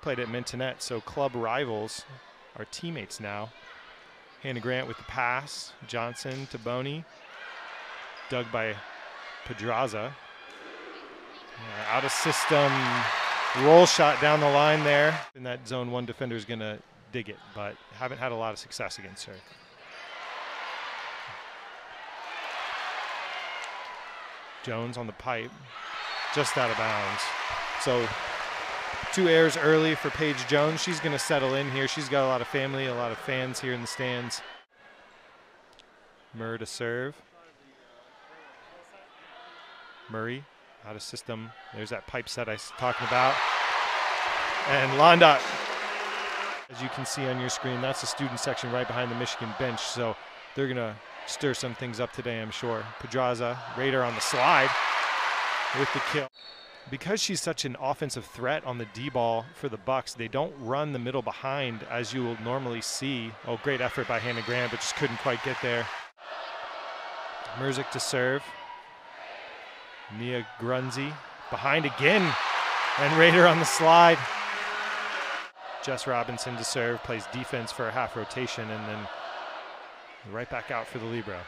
played at Mintonette, so club rivals are teammates now. Hannah Grant with the pass. Johnson to Boney. Dug by Pedraza. Out of system. Roll shot down the line there. And that zone 1 defender is going to dig it, but haven't had a lot of success against her. Jones on the pipe. Just out of bounds. So 2 errors early for Paige Jones. She's going to settle in here. She's got a lot of family, a lot of fans here in the stands. Murr to serve. Murray out of system. There's that pipe set I was talking about. And Londot, as you can see on your screen, that's the student section right behind the Michigan bench. So they're going to stir some things up today, I'm sure. Pedraza, Raider on the slide with the kill. Because she's such an offensive threat on the D-ball for the Bucks, they don't run the middle behind as you will normally see. Oh, great effort by Hannah Grant, but just couldn't quite get there. Merzick to serve. Mia Grunzi behind again, and Raider on the slide. Jess Robinson to serve, plays defense for a half rotation, and then right back out for the libero.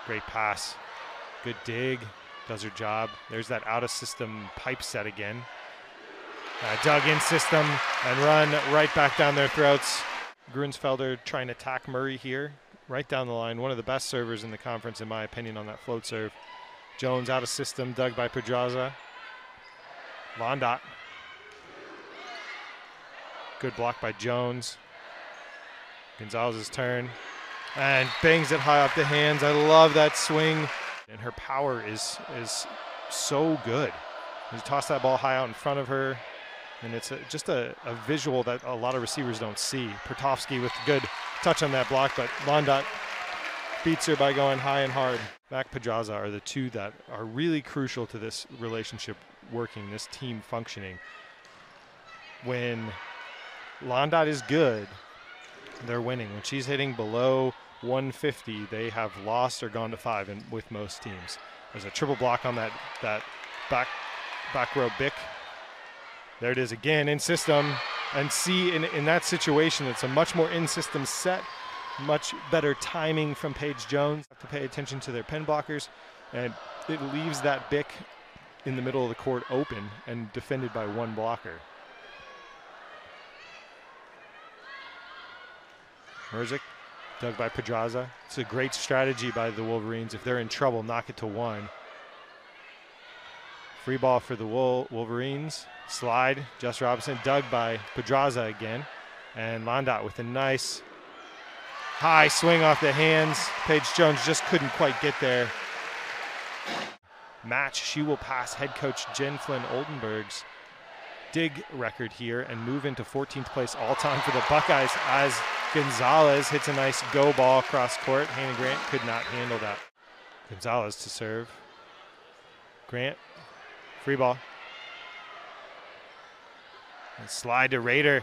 Great pass, good dig, does her job. There's that out of system pipe set again. Dug in system and run right back down their throats. Grunsfelder trying to attack Murray here, right down the line. One of the best servers in the conference, in my opinion, on that float serve. Jones out of system, dug by Pedraza. Londot. Good block by Jones. Gonzalez's turn. And bangs it high off the hands. I love that swing. And her power is so good. You toss that ball high out in front of her. And it's just a visual that a lot of receivers don't see. Pertovsky with a good touch on that block, but Londot beats her by going high and hard. Mac Pedraza are the 2 that are really crucial to this relationship working, this team functioning. When Londot is good, they're winning. When she's hitting below 150, they have lost or gone to 5 with most teams. There's a triple block on that back row Bick. There it is again, in system. And see, in that situation, it's a much more in-system set. Much better timing from Paige Jones. Have to pay attention to their pin blockers, and it leaves that Bick in the middle of the court open and defended by 1 blocker. Merzick, dug by Pedraza. It's a great strategy by the Wolverines. If they're in trouble, knock it to 1. Free ball for the Wolverines. Slide, Jess Robinson, dug by Pedraza again. And Londot with a nice high swing off the hands. Paige Jones just couldn't quite get there. Match, she will pass head coach Jen Flynn Oldenburg's dig record here and move into 14th place all time for the Buckeyes as Gonzalez hits a nice go ball across court. Hannah Grant could not handle that. Gonzalez to serve. Grant, free ball. And slide to Raider.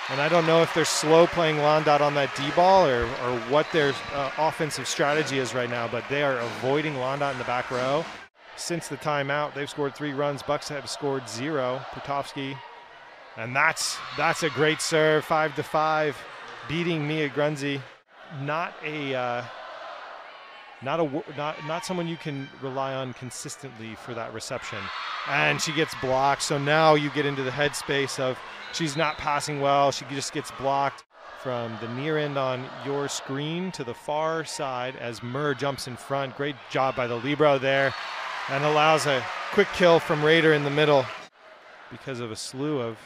And I don't know if they're slow playing Londot on that D-ball or what their offensive strategy is right now, but they are avoiding Londot in the back row. Since the timeout, they've scored 3 runs. Bucks have scored 0. Pertovsky, and that's a great serve, 5-5, beating Mia Grunzi. Not someone you can rely on consistently for that reception. And she gets blocked, so now you get into the headspace of she's not passing well. She just gets blocked from the near end on your screen to the far side as Murr jumps in front. Great job by the libero there and allows a quick kill from Raider in the middle because of a slew of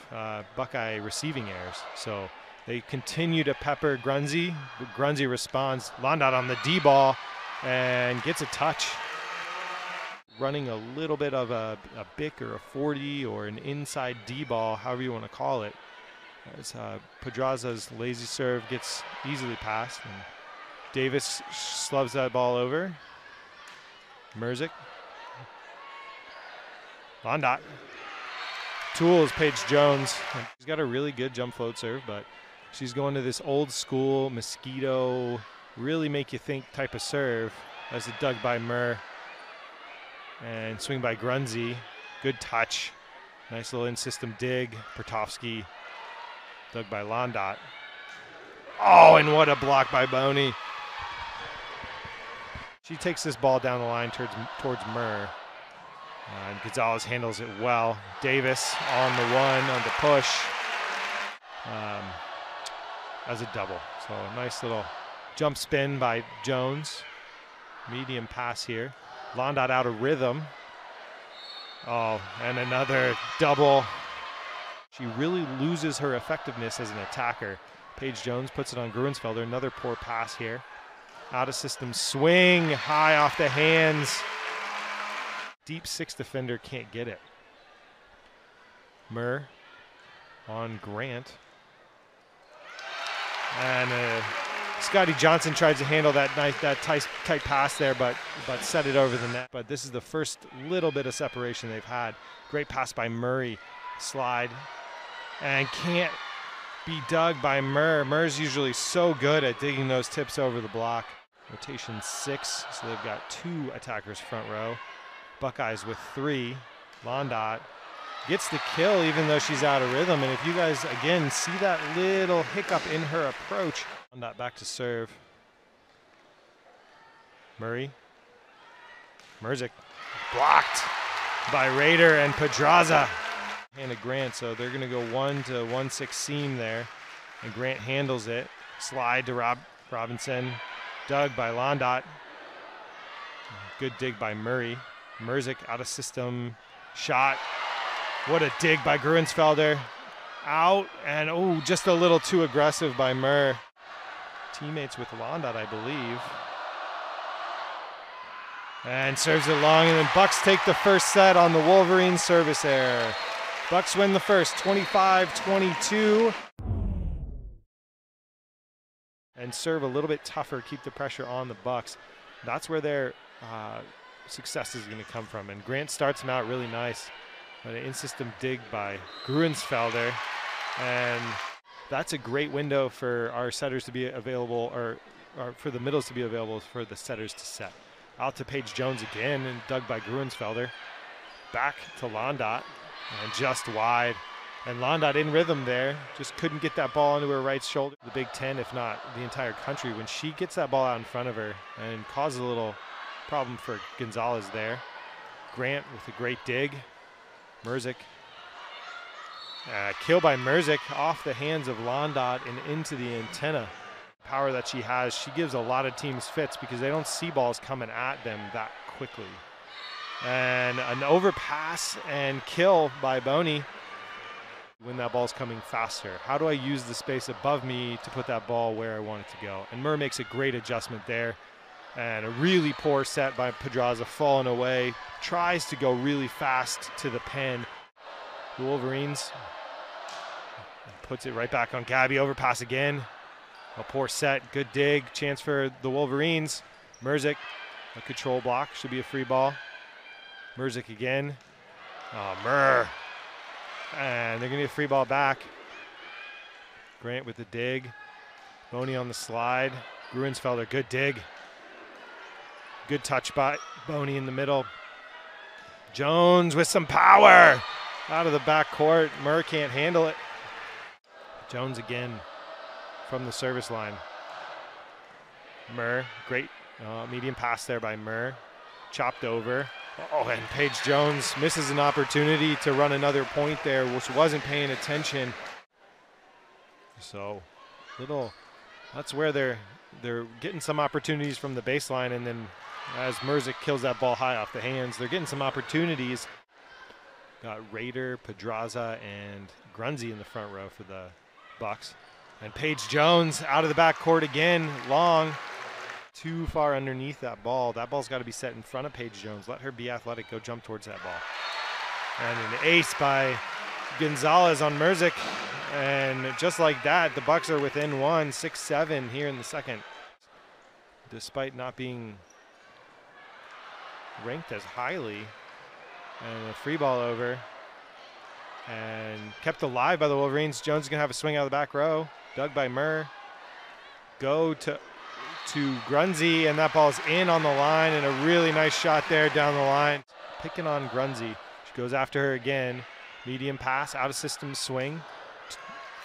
Buckeye receiving errors. So they continue to pepper Grunzi. Grunzi responds. Londot on the D-ball and gets a touch. Running a little bit of a Bick or a 40 or an inside D-ball, however you want to call it. As Pedraza's lazy serve gets easily passed. And Davis slubs that ball over. Merzick. Londot. Tools Paige Jones. She's got a really good jump float serve, but she's going to this old school mosquito, really make you think type of serve as it dug by Murr. And swing by Grunzi. Good touch. Nice little in-system dig. Pertovsky Dug by Londot. Oh, and what a block by Boney. She takes this ball down the line towards Murr. And Gonzalez handles it well. Davis on the one on the push as a double. So a nice little jump spin by Jones. Medium pass here. Londot out of rhythm. Oh, and another double. She really loses her effectiveness as an attacker. Paige Jones puts it on Gruensfelder. Another poor pass here. Out of system swing, high off the hands. Deep six defender can't get it. Murr on Grant. And Scotty Johnson tries to handle that tight pass there, but set it over the net. But this is the first little bit of separation they've had. Great pass by Murray. Slide. And can't be dug by Murr. Murr's usually so good at digging those tips over the block. Rotation 6, so they've got 2 attackers front row. Buckeyes with 3. Londot gets the kill even though she's out of rhythm. And if you guys, again, see that little hiccup in her approach. Londot back to serve. Murray. Merzick blocked by Rader and Pedraza. Hand of Grant, so they're going to go 1 to 1-6 seam there. And Grant handles it. Slide to Robinson. Dug by Londot. Good dig by Murray. Merzick out of system. Shot. What a dig by Gruensfelder. Out, and oh, just a little too aggressive by Murr. Teammates with Londot, I believe. And serves it long, and then Bucks take the first set on the Wolverine service error. Bucks win the first, 25-22. And serve a little bit tougher, keep the pressure on the Bucks. That's where their success is going to come from. And Grant starts them out really nice. An in-system dig by Gruensfelder. And that's a great window for our setters to be available, or for the middles to be available for the setters to set. Out to Paige Jones again, and dug by Gruensfelder. Back to Londot, and just wide. And Londot in rhythm there, just couldn't get that ball onto her right shoulder. The Big Ten, if not the entire country, when she gets that ball out in front of her and causes a little problem for Gonzalez there. Grant with a great dig. Merzick. Kill by Merzick off the hands of Londot and into the antenna. Power that she has, she gives a lot of teams fits because they don't see balls coming at them that quickly. And an overpass and kill by Boney when that ball's coming faster. How do I use the space above me to put that ball where I want it to go? And Murr makes a great adjustment there. And a really poor set by Pedraza, falling away. Tries to go really fast to the pen. The Wolverines puts it right back on Gabby. Overpass again. A poor set. Good dig. Chance for the Wolverines. Merzick, a control block. Should be a free ball. Merzick again. Oh, Murr. And they're going to get a free ball back. Grant with the dig. Boney on the slide. Gruensfelder, good dig. Good touch by Boney in the middle. Jones with some power out of the backcourt. Murr can't handle it. Jones again from the service line. Murr, great medium pass there by Murr. Chopped over. Oh, and Paige Jones misses an opportunity to run another point there, which wasn't paying attention. So, that's where they're getting some opportunities from the baseline, and then as Merzick kills that ball high off the hands, they're getting some opportunities. Got Rader, Pedraza, and Grunzy in the front row for the Bucks. And Paige Jones out of the backcourt again, long. Too far underneath that ball. That ball's got to be set in front of Paige Jones. Let her be athletic, go jump towards that ball. And an ace by Gonzalez on Merzick. And just like that, the Bucks are within 6-7 here in the second. Despite not being ranked as highly. And a free ball over. And kept alive by the Wolverines. Jones is going to have a swing out of the back row. Dug by Murr. Go to Grunzy, and that ball's in on the line, and a really nice shot there down the line. Picking on Grunzy. She goes after her again. Medium pass, out of system swing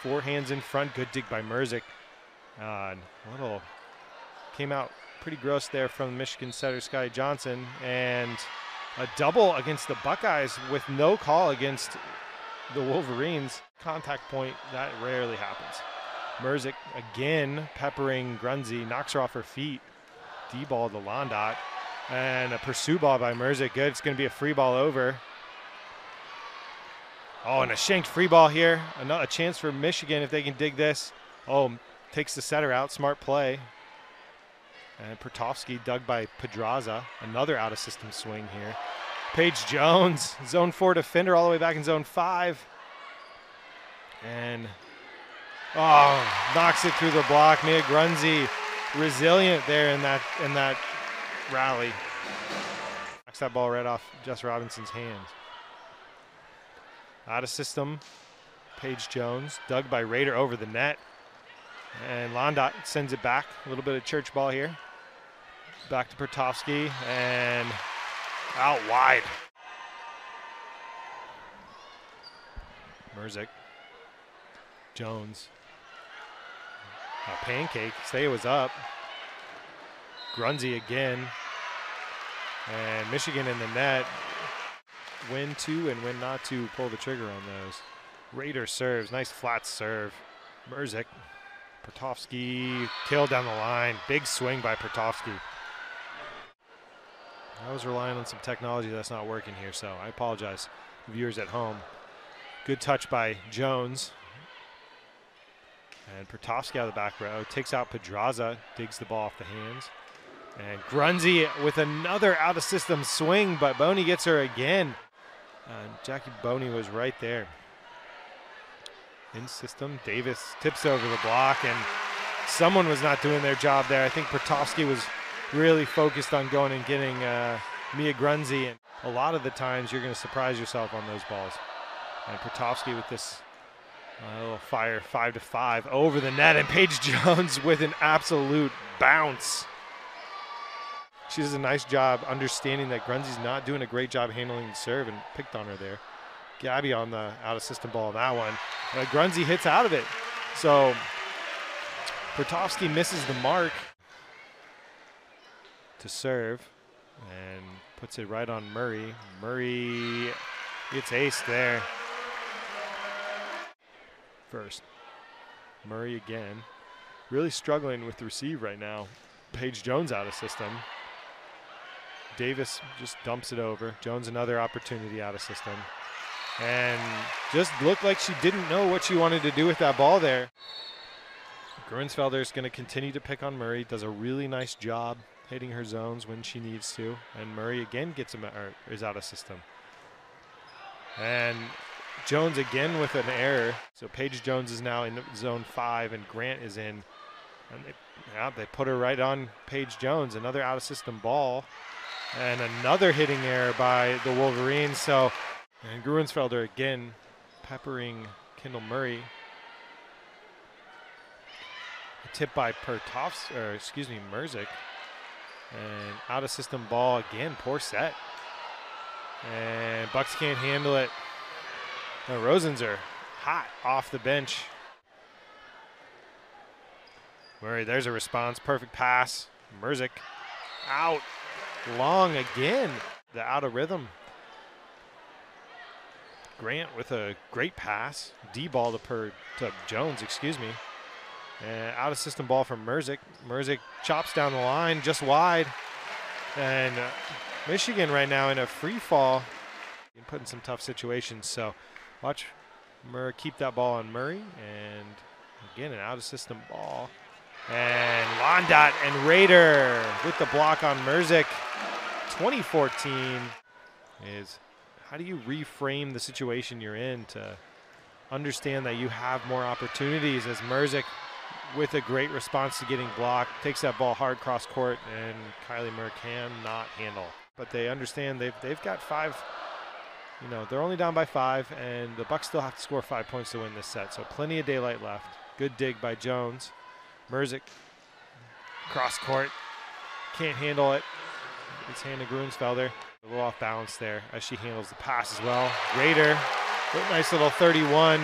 4 hands in front. Good dig by Merzick. Little came out pretty gross there from Michigan setter Sky Johnson, and a double against the Buckeyes with no call against the Wolverines. Contact point, that rarely happens. Merzick again peppering Grunzy, knocks her off her feet. D-ball to Londot, and a pursuit ball by Merzick. Good, it's going to be a free ball over. Oh, and a shanked free ball here. A chance for Michigan if they can dig this. Oh, takes the setter out, smart play. And Pertovsky dug by Pedraza. Another out-of-system swing here. Paige Jones, zone 4 defender all the way back in zone 5. And, knocks it through the block. Mia Grunzy resilient there in that rally. Knocks that ball right off Jess Robinson's hands. Out of system, Paige Jones, dug by Rader over the net. And Londot sends it back. A little bit of church ball here. Back to Pertovsky and out wide. Merzick. Jones. A pancake. Say was up. Grunzy again. And Michigan in the net. When to and when not to pull the trigger on those. Rader serves. Nice flat serve. Merzick. Pertovsky killed down the line. Big swing by Pertovsky. I was relying on some technology that's not working here, so I apologize, viewers at home. Good touch by Jones. And Pertovsky out of the back row. Takes out Pedraza. Digs the ball off the hands. And Grunzy with another out-of-system swing, but Boney gets her again. Jackie Boney was right there. In system, Davis tips over the block, and someone was not doing their job there. I think Pertovsky was really focused on going and getting Mia Grunzy, and a lot of the times you're going to surprise yourself on those balls. And Pertovsky with this little fire 5-5 over the net, and Paige Jones with an absolute bounce. She does a nice job understanding that Grunzy's not doing a great job handling the serve and picked on her there. Gabby on the out-of-system ball on that one. Grunzy hits out of it. So Pertovsky misses the mark to serve and puts it right on Murray. Murray gets aced there. First. Murray again. Really struggling with the receive right now. Paige Jones out of system. Davis just dumps it over. Jones another opportunity out of system. And just looked like she didn't know what she wanted to do with that ball there. Gruensfelder is going to continue to pick on Murray. Does a really nice job hitting her zones when she needs to. And Murray again gets him, or is out of system. And Jones again with an error. So Paige Jones is now in zone 5 and Grant is in. And they put her right on Paige Jones. Another out of system ball. And another hitting error by the Wolverines. So, and Gruensfelder again peppering Kendall Murray. A tip by Merzick. And out of system ball again, poor set. And Bucks can't handle it. No, Rosens are hot off the bench. Murray, there's a response, perfect pass. Merzick out. Long again, the out of rhythm. Grant with a great pass. D-ball to Jones, excuse me. And out of system ball from Merzick. Merzick chops down the line just wide. And Michigan right now in a free fall. Put in some tough situations. So watch Murray keep that ball on Murray. And again, an out of system ball. And Londot and Rader with the block on Merzick. 2014 is how do you reframe the situation you're in to understand that you have more opportunities, as Merzick with a great response to getting blocked takes that ball hard cross court and Kylie Murr cannot handle. But they understand they've got 5, you know, they're only down by 5 and the Bucks still have to score 5 points to win this set. So plenty of daylight left. Good dig by Jones. Merzick cross court, can't handle it. It's hand to Gruensfelder. A little off balance there as she handles the pass as well. Rader, nice little 31.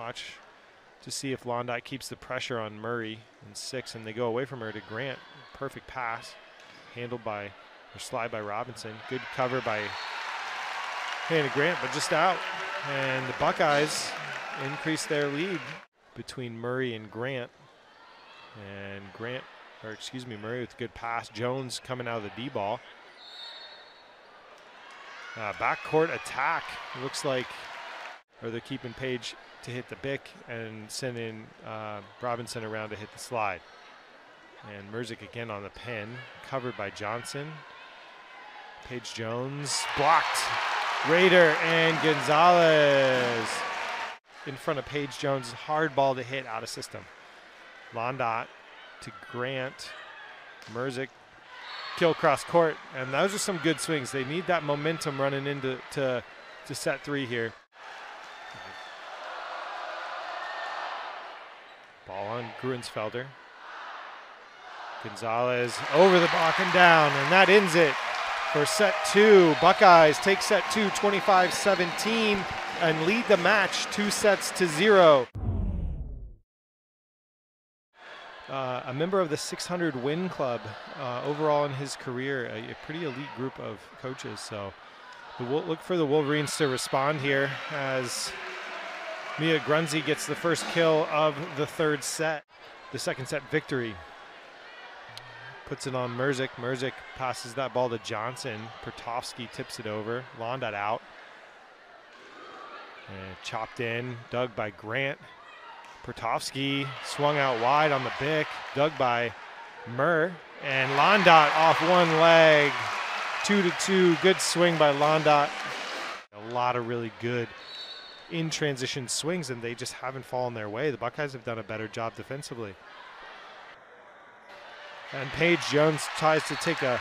Watch to see if Londot keeps the pressure on Murray in 6, and they go away from her to Grant. Perfect pass, handled by, or slide by Robinson. Good cover by Hannah Grant, but just out. And the Buckeyes increase their lead between Murray and Grant. And Murray with a good pass. Jones coming out of the D-ball. Backcourt attack. Looks like, or they're keeping Page to hit the bick and sending Robinson around to hit the slide. And Merzick again on the pin, covered by Johnson. Page Jones blocked. Rader and Gonzalez in front of Page Jones. Hard ball to hit out of system. Londot to Grant. Merzick kill cross court, and those are some good swings. They need that momentum running into to set 3 here. Ball on Gruensfelder. Gonzalez over the block and down, and that ends it for set 2. Buckeyes take set 2, 25-17, and lead the match 2-0. A member of the 600 win club overall in his career, a pretty elite group of coaches. So look for the Wolverines to respond here as Mia Grunzi gets the first kill of the 3rd set, the 2nd set victory. Puts it on Merzick. Merzick passes that ball to Johnson. Pertovsky tips it over. Londot out. And chopped in, dug by Grant. Pertovsky swung out wide on the bick, dug by Murr, and Londot off one leg. 2-2, good swing by Londot. A lot of really good in transition swings, and they just haven't fallen their way. The Buckeyes have done a better job defensively. And Paige Jones tries to take a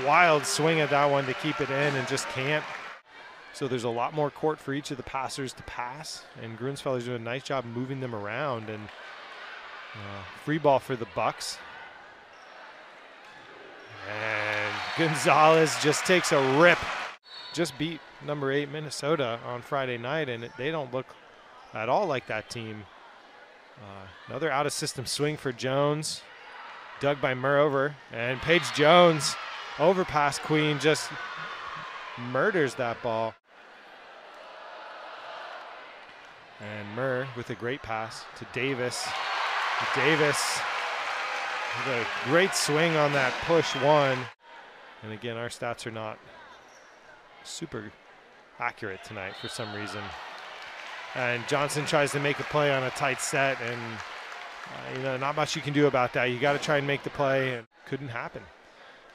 wild swing at that one to keep it in and just can't. So there's a lot more court for each of the passers to pass, and Gruensfelder's doing a nice job moving them around. And free ball for the Bucks. And Gonzalez just takes a rip. Just beat number 8 Minnesota on Friday night, and they don't look at all like that team. Another out-of-system swing for Jones. Dug by Murr over, and Paige Jones, overpass queen, just murders that ball. And Murr with a great pass to Davis. Davis with a great swing on that push 1. And again, our stats are not super accurate tonight for some reason. And Johnson tries to make a play on a tight set, and not much you can do about that. You got to try and make the play, and couldn't happen.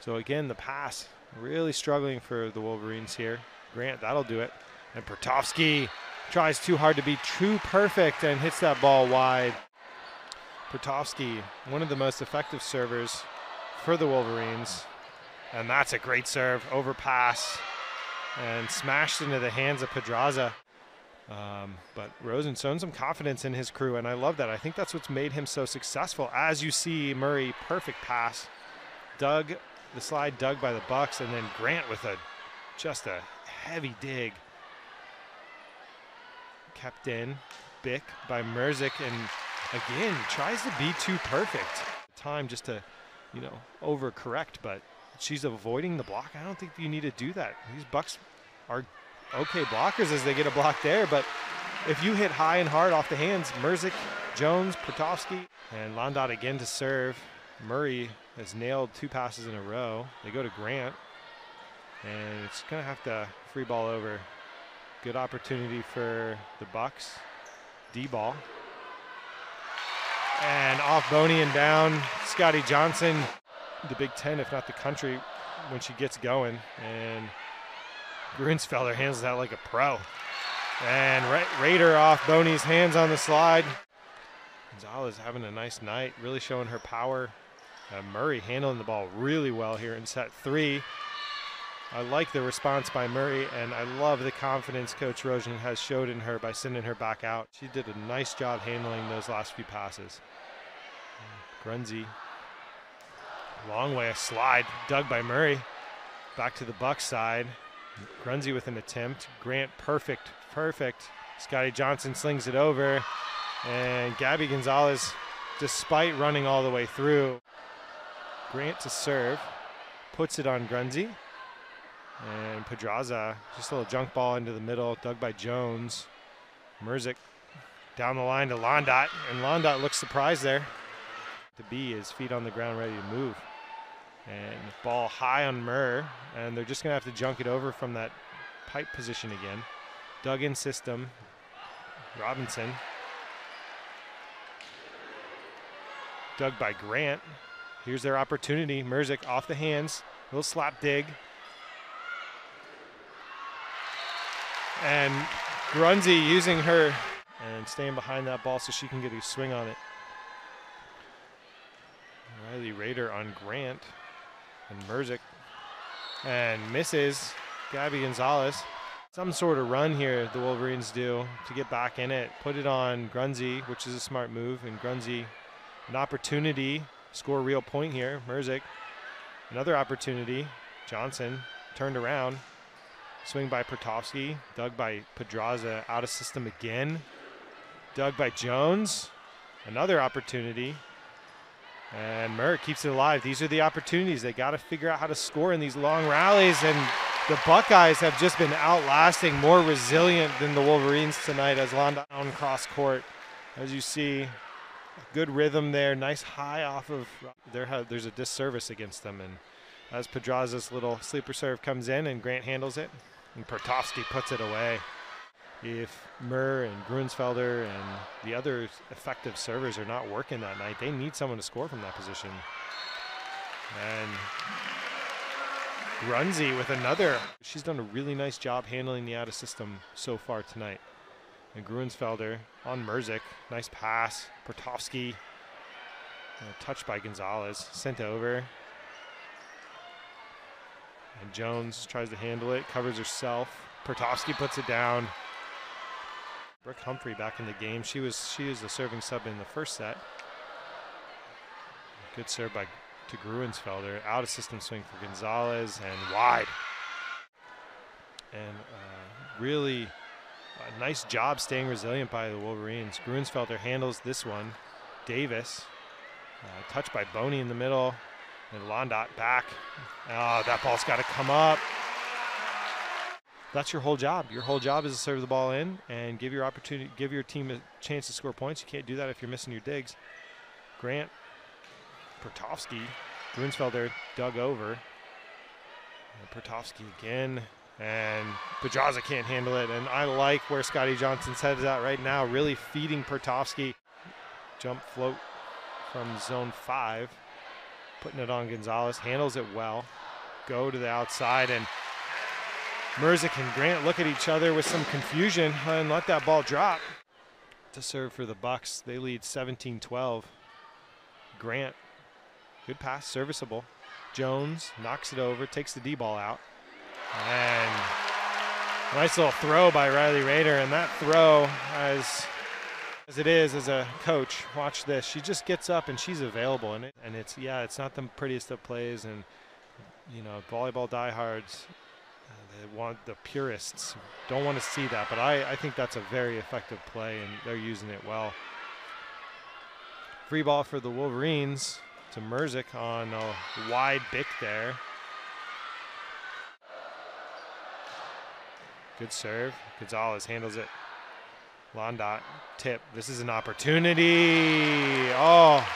So again, the pass really struggling for the Wolverines here. Grant, that'll do it. And Pertovsky tries too hard to be too perfect and hits that ball wide. Pertovsky, one of the most effective servers for the Wolverines. And that's a great serve, overpass, and smashed into the hands of Pedraza. But Rosen showing some confidence in his crew, and I love that. I think that's what's made him so successful. As you see, Murray, perfect pass. The slide dug by the Bucks, and then Grant with just a heavy dig. Kept in, Bick by Merzick, and again, tries to be too perfect. Time just to, overcorrect, but she's avoiding the block. I don't think you need to do that. These Bucks are okay blockers as they get a block there, but if you hit high and hard off the hands, Merzick, Jones, Pertovsky, and Londot again to serve. Murray has nailed 2 passes in a row. They go to Grant, and it's going to have to free ball over. Good opportunity for the Bucks. D-ball. And off Boney and down, Scotty Johnson, the Big Ten, if not the country, when she gets going. And Gruensfelder handles that like a pro. And Rader off Boney's hands on the slide. Gonzalez having a nice night, really showing her power. Murray handling the ball really well here in set 3. I like the response by Murray, and I love the confidence Coach Rosen has showed in her by sending her back out. She did a nice job handling those last few passes. Grunzi, long way, a slide, dug by Murray. Back to the Bucks side. Grunzi with an attempt. Grant, perfect Scotty Johnson slings it over, and Gabby Gonzalez, despite running all the way through, Grant to serve, puts it on Grunzy, and Pedraza, just a little junk ball into the middle, dug by Jones. Merzick down the line to Londot, and Londot looks surprised there. To be his feet on the ground, ready to move. And ball high on Murr, and they're just gonna have to junk it over from that pipe position again. Dug in system, Robinson. Dug by Grant. Here's their opportunity. Merzick off the hands, little slap dig. And Grunzy using her and staying behind that ball so she can get a swing on it. Riley Rader on Grant and Merzick, and misses. Gabby Gonzalez. Some sort of run here the Wolverines do to get back in it. Put it on Grunzy, which is a smart move, and Grunzy an opportunity, score a real point here. Merzick, another opportunity. Johnson turned around. Swing by Pertovsky, dug by Pedraza, out of system again. Dug by Jones, another opportunity. And Murr keeps it alive. These are the opportunities. They got to figure out how to score in these long rallies, and the Buckeyes have just been outlasting, more resilient than the Wolverines tonight as London on cross court. As you see, good rhythm there, nice high off of, there's a disservice against them, and as Pedraza's little sleeper serve comes in and Grant handles it, and Pertovsky puts it away. If Murr and Gruensfelder and the other effective servers are not working that night, they need someone to score from that position. And Grunzy with another. She's done a really nice job handling the out of system so far tonight. And Gruensfelder on Merzick, nice pass. Pertovsky, touched by Gonzalez, sent over. And Jones tries to handle it, covers herself. Pertovsky puts it down. Brooke Humphrey back in the game. She is the serving sub in the first set. Good serve to Gruensfelder. Out of system swing for Gonzalez and wide. And really a nice job staying resilient by the Wolverines. Gruensfelder handles this one. Davis, touched by Boney in the middle. And Londot back. Oh, that ball's got to come up. That's your whole job. Your whole job is to serve the ball in and give your team a chance to score points. You can't do that if you're missing your digs. Grant, Pertovsky, Gruensfelder dug over. And Pertovsky again, and Pedraza can't handle it. And I like where Scotty Johnson's head is at right now, really feeding Pertovsky. Jump float from zone 5, putting it on Gonzalez, handles it well. Go to the outside, and Merzick and Grant look at each other with some confusion and let that ball drop. To serve for the Bucks, they lead 17-12. Grant, good pass, serviceable. Jones knocks it over, takes the D ball out. And nice little throw by Riley Rader, and that throw, as it is as a coach, watch this. She just gets up and she's available, and it's not the prettiest of plays, and you know, volleyball diehards, the purists don't want to see that, but I think that's a very effective play, and they're using it well. Free ball for the Wolverines to Merzick on a wide Bick there. Good serve. Gonzalez handles it. Londot tip. This is an opportunity. Oh,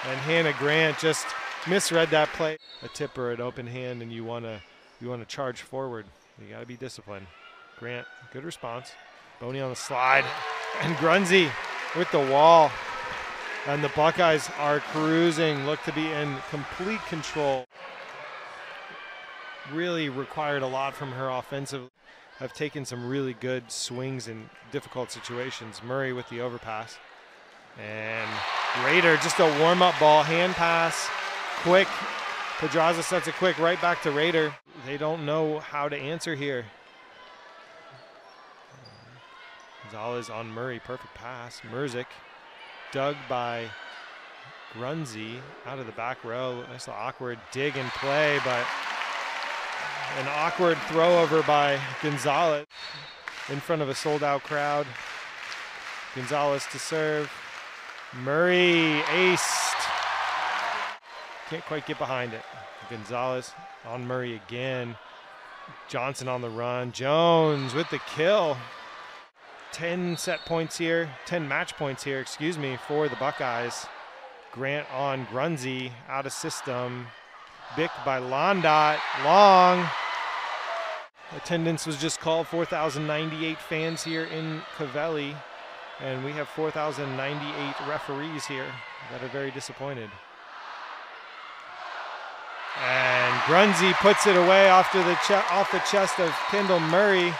and Hannah Grant just misread that play. A tip or an open hand, and you want to charge forward. You got to be disciplined. Grant, good response. Boney on the slide, and Grunzy with the wall. And the Buckeyes are cruising, look to be in complete control. Really required a lot from her offensive. Have taken some really good swings in difficult situations. Murray with the overpass. And Rader, just a warm-up ball, hand pass, quick. Pedraza sets it quick right back to Rader. They don't know how to answer here. Gonzalez on Murray, perfect pass. Merzick, dug by Grunzy, out of the back row. Nice little awkward dig and play, but an awkward throw over by Gonzalez in front of a sold-out crowd. Gonzalez to serve. Murray aced. Can't quite get behind it. Gonzalez on Murray again. Johnson on the run. Jones with the kill. 10 match points here, for the Buckeyes. Grant on Grunzy, out of system. Bick by Londot, long. Attendance was just called, 4,098 fans here in Covelli. And we have 4,098 referees here that are very disappointed. And Grunzy puts it away off the chest of Kendall Murray.